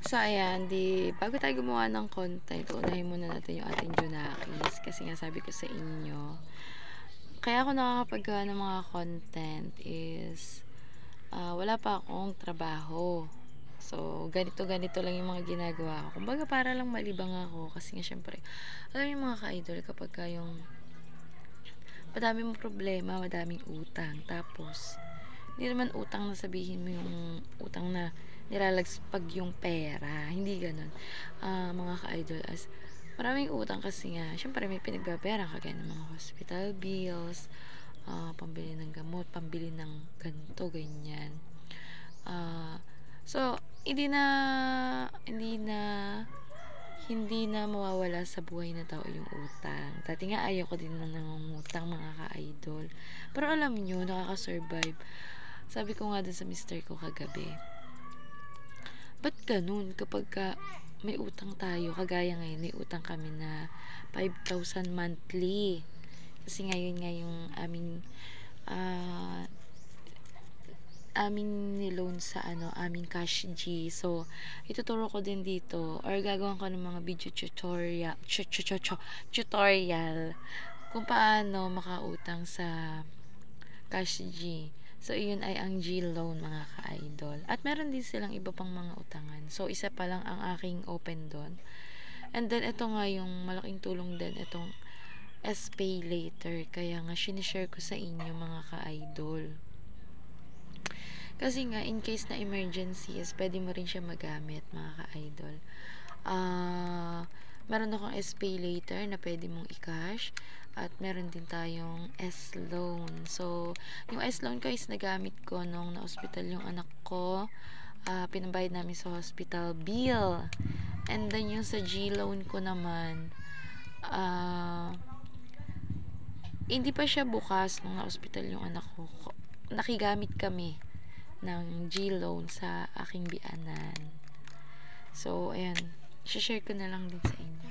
So, ayan, bago tayo gumawa ng content, unahin muna natin yung ating Junakis. Kasi nga sabi ko sa inyo, kaya ako nakakapagawa ng mga content is, wala pa akong trabaho. So, ganito lang yung mga ginagawa ko. Kumbaga, para lang malibang ako. Kasi nga, syempre, alam yung mga ka-idol, kapag yung madaming problema, madaming utang. Tapos, hindi naman utang na sabihin mo yung utang na nilalagspag yung pera. Hindi ganun. Mga ka-idol, as maraming utang kasi nga, syempre may pinagbabayaran kagaya ng mga hospital bills, pambili ng gamot, pambili ng ganito, ganyan. So, hindi na mawawala sa buhay na tao yung utang. Dati nga ayaw ko din na nangungutang, mga ka-idol. Pero alam nyo, nakaka-survive. Sabi ko nga dun sa mister ko kagabi, ba't ganun kapag may utang tayo, kagaya ngayon, may utang kami na 5,000 monthly. Kasi ngayon nga yung aming niloan sa aming cash G. So, ituturo ko din dito or gagawin ko ng mga video tutorial kung paano makautang sa cash G. So, iyon ay ang G loan, mga ka-idol. At meron din silang iba pang mga utangan. So, isa pa lang ang aking open doon. And then, ito nga yung malaking tulong din, itong S-Pay Later. Kaya nga, sinishare ko sa inyo, mga ka-idol. Kasi nga, in case na emergency is, pwede mo rin siya magamit, mga ka-idol. Meron akong S-Pay Later na pwede mong i-cash. At meron din tayong S-Loan. So, yung S-Loan ko is nagamit ko nung na-hospital yung anak ko. Pinabayad namin sa hospital bill. And then, yung sa G-Loan ko naman, hindi pa siya bukas nung na-hospital yung anak ko. Nakigamit kami ng G-Loan sa aking bianan. So, ayan. Share ko na lang din sa inyo.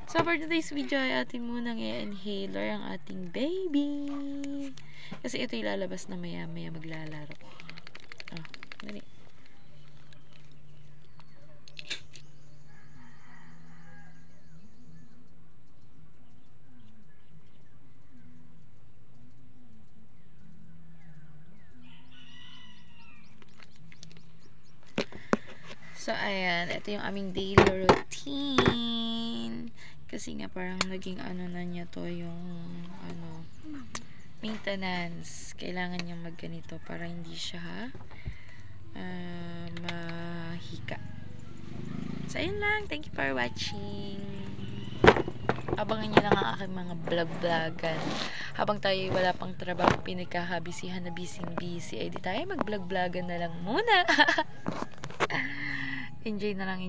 So, for today's video ay atin munang i-inhaler ang ating baby. Kasi ito ilalabas na maya-maya maglalaro. Dali. So, ayan. Ito yung aming daily routine. Kasi nga parang naging na niya to yung maintenance. Kailangan niya magganito para hindi siya mahika. So, ayun lang. Thank you for watching. Abangan niyo lang ang aking mga vlog-vlogan. Habang tayo wala pang trabaho, pinagkakabisihan na busy, ay di tayo mag-vlog-vlogan na lang muna. Enjoy na lang.